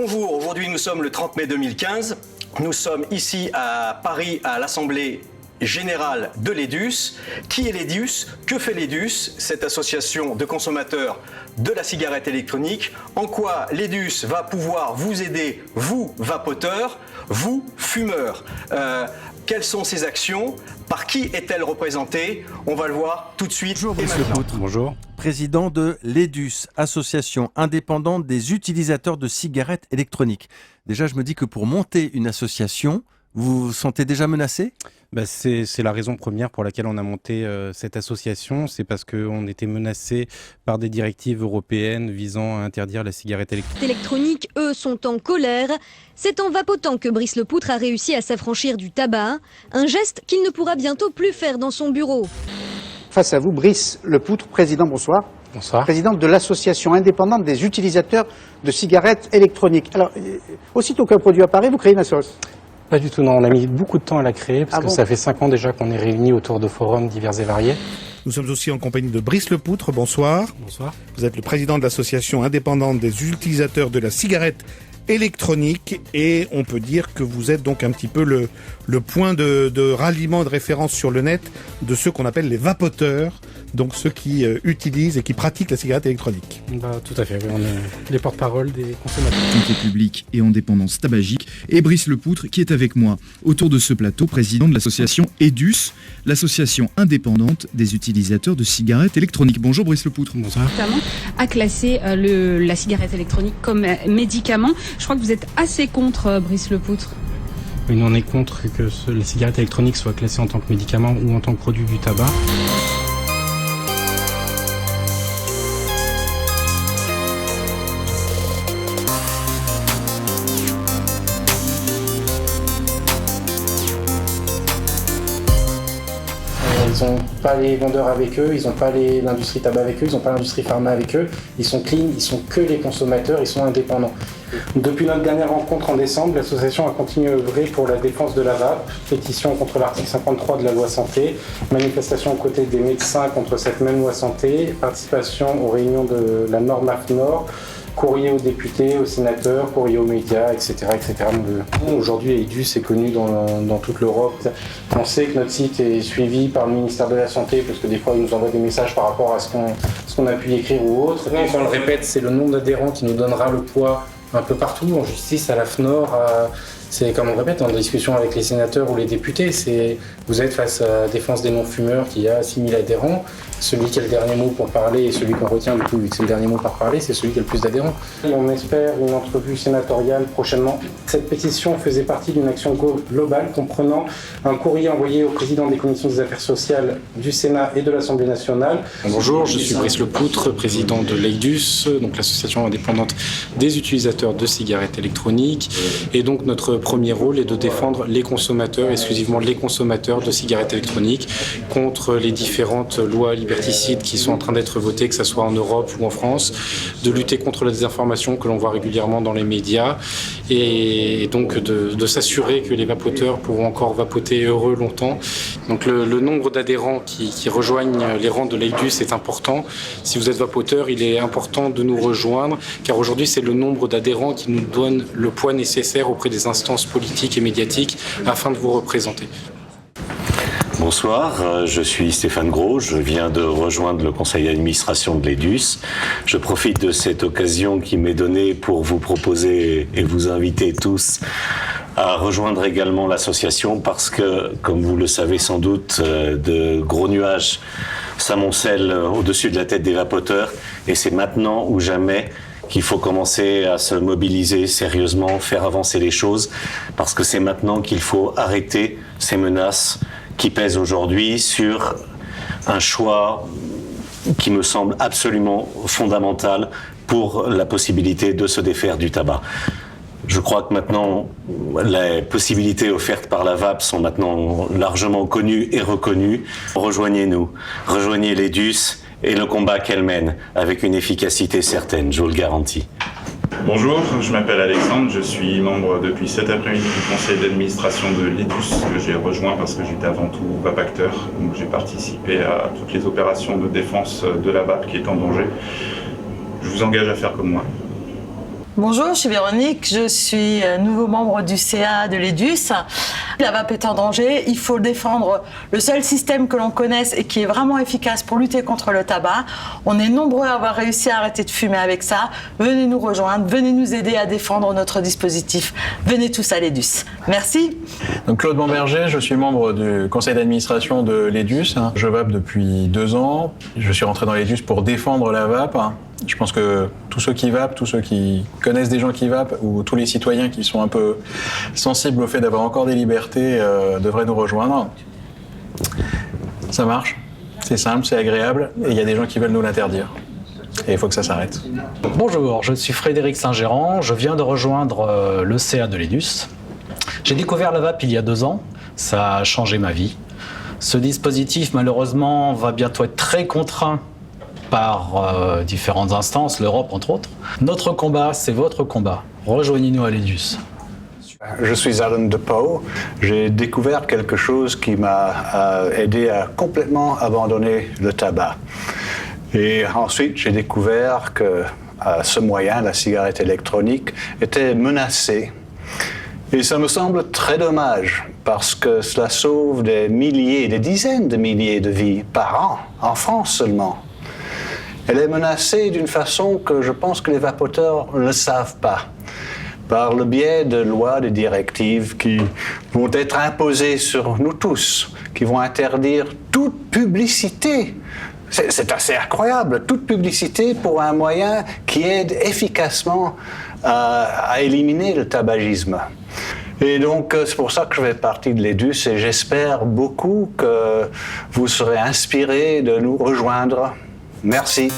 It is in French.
Bonjour, aujourd'hui nous sommes le 30 mai 2015. Nous sommes ici à Paris à l'Assemblée générale de l'EDUS. Qui est l'EDUS? Que fait l'EDUS? Cette association de consommateurs de la cigarette électronique. En quoi l'EDUS va pouvoir vous aider, vous vapoteurs, vous fumeurs? Quelles sont ses actions? Par qui est-elle représentée? On va le voir tout de suite. Bonjour Brice Lepoutre. Bonjour. Président de l'EDUS, association indépendante des utilisateurs de cigarettes électroniques. Déjà, je me dis que pour monter une association, vous vous sentez déjà menacé? C'est la raison première pour laquelle on a monté cette association. C'est parce qu'on était menacé par des directives européennes visant à interdire la cigarette électronique. Les électroniques, eux, sont en colère. C'est en vapotant que Brice Lepoutre a réussi à s'affranchir du tabac. Un geste qu'il ne pourra bientôt plus faire dans son bureau. Face à vous, Brice Lepoutre, président, bonsoir. Bonsoir. Président de l'association indépendante des utilisateurs de cigarettes électroniques. Alors, aussitôt qu'un produit apparaît, vous créez une association? Pas du tout, non. On a mis beaucoup de temps à la créer parce que bon ça fait 5 ans déjà qu'on est réunis autour de forums divers et variés. Nous sommes aussi en compagnie de Brice Lepoutre, bonsoir. Bonsoir. Vous êtes le président de l'association indépendante des utilisateurs de la cigarette électronique et on peut dire que vous êtes donc un petit peu le point de ralliement, de référence sur le net de ceux qu'on appelle les vapoteurs, donc ceux qui utilisent et qui pratiquent la cigarette électronique. Tout à fait, on est les porte-parole des consommateurs. Santé publique et indépendance tabagique, et Brice Lepoutre qui est avec moi autour de ce plateau, président de l'association EDUS, l'association indépendante des utilisateurs de cigarettes électroniques. Bonjour Brice Lepoutre. Bonsoir. À classer la cigarette électronique comme médicament. Je crois que vous êtes assez contre Brice Lepoutre. Oui, nous on est contre que les cigarettes électroniques soient classées en tant que médicament ou en tant que produit du tabac. Ils n'ont pas les vendeurs avec eux, ils n'ont pas l'industrie tabac avec eux, ils n'ont pas l'industrie pharma avec eux. Ils sont clean, ils sont que les consommateurs, ils sont indépendants. Depuis notre dernière rencontre en décembre, l'association a continué à œuvrer pour la défense de la vape, pétition contre l'article 53 de la loi santé, manifestation aux côtés des médecins contre cette même loi santé, participation aux réunions de la norme AFNOR, courrier aux députés, aux sénateurs, courrier aux médias, etc. etc. Aujourd'hui, EDUS est connu dans toute l'Europe. On sait que notre site est suivi par le ministère de la Santé, parce que des fois, ils nous envoient des messages par rapport à ce qu'on a pu écrire ou autre. On le répète, c'est le nombre d'adhérents qui nous donnera le poids un peu partout, en justice, à l'AFNOR, c'est comme on répète, en discussion avec les sénateurs ou les députés, vous êtes face à Défense des non-fumeurs qui a 6000 adhérents. Celui qui a le dernier mot pour parler et celui qu'on retient, du coup, vu que c'est le dernier mot par parler, c'est celui qui a le plus d'adhérents. On espère une entrevue sénatoriale prochainement. Cette pétition faisait partie d'une action globale comprenant un courrier envoyé au président des commissions des affaires sociales du Sénat et de l'Assemblée nationale. Bonjour, je suis Brice Lepoutre, président de l'EDUS, donc l'association indépendante des utilisateurs de cigarettes électroniques. Et donc notre premier rôle est de défendre les consommateurs, exclusivement les consommateurs de cigarettes électroniques, contre les différentes lois liberticides qui sont en train d'être votées, que ce soit en Europe ou en France, de lutter contre la désinformation que l'on voit régulièrement dans les médias et donc de s'assurer que les vapoteurs pourront encore vapoter heureux longtemps. Donc le nombre d'adhérents qui rejoignent les rangs de l'EDUS est important. Si vous êtes vapoteur, il est important de nous rejoindre car aujourd'hui c'est le nombre d'adhérents qui nous donne le poids nécessaire auprès des instances politiques et médiatiques afin de vous représenter. Bonsoir, je suis Stéphane Gros, je viens de rejoindre le conseil d'administration de l'EDUS. Je profite de cette occasion qui m'est donnée pour vous proposer et vous inviter tous à rejoindre également l'association parce que, comme vous le savez sans doute, de gros nuages s'amoncellent au-dessus de la tête des vapoteurs et c'est maintenant ou jamais qu'il faut commencer à se mobiliser sérieusement, faire avancer les choses parce que c'est maintenant qu'il faut arrêter ces menaces qui pèse aujourd'hui sur un choix qui me semble absolument fondamental pour la possibilité de se défaire du tabac. Je crois que maintenant, les possibilités offertes par la vape sont maintenant largement connues et reconnues. Rejoignez-nous, rejoignez l'EDUS et le combat qu'elle mène avec une efficacité certaine, je vous le garantis. Bonjour, je m'appelle Alexandre, je suis membre depuis cet après-midi du conseil d'administration de l'EDUS que j'ai rejoint parce que j'étais avant tout vapacteur. Donc j'ai participé à toutes les opérations de défense de la vape qui est en danger. Je vous engage à faire comme moi. Bonjour, je suis Véronique, je suis nouveau membre du CA de l'EDUS. La vape est en danger, il faut défendre le seul système que l'on connaisse et qui est vraiment efficace pour lutter contre le tabac. On est nombreux à avoir réussi à arrêter de fumer avec ça. Venez nous rejoindre, venez nous aider à défendre notre dispositif. Venez tous à l'EDUS. Merci. Donc Claude Bamberger, je suis membre du conseil d'administration de l'EDUS. Je vape depuis 2 ans. Je suis rentré dans l'EDUS pour défendre la vape. Je pense que tous ceux qui vapent, tous ceux qui connaissent des gens qui vapent, ou tous les citoyens qui sont un peu sensibles au fait d'avoir encore des libertés devraient nous rejoindre. Ça marche, c'est simple, c'est agréable, et il y a des gens qui veulent nous l'interdire. Et il faut que ça s'arrête. Bonjour, je suis Frédéric Saint-Gérand, je viens de rejoindre le CA de l'EDUS. J'ai découvert la vape il y a 2 ans, ça a changé ma vie. Ce dispositif, malheureusement, va bientôt être très contraint par différentes instances, l'Europe entre autres. Notre combat, c'est votre combat. Rejoignez-nous à l'EDUS. Je suis Alan DePau. J'ai découvert quelque chose qui m'a aidé à complètement abandonner le tabac. Et ensuite, j'ai découvert que ce moyen, la cigarette électronique, était menacé. Et ça me semble très dommage, parce que cela sauve des milliers, des dizaines de milliers de vies par an, en France seulement. Elle est menacée d'une façon que je pense que les vapoteurs ne le savent pas, par le biais de lois, de directives qui vont être imposées sur nous tous, qui vont interdire toute publicité. C'est assez incroyable, toute publicité pour un moyen qui aide efficacement à éliminer le tabagisme. Et donc, c'est pour ça que je fais partie de l'EDUS et j'espère beaucoup que vous serez inspirés de nous rejoindre. Merci.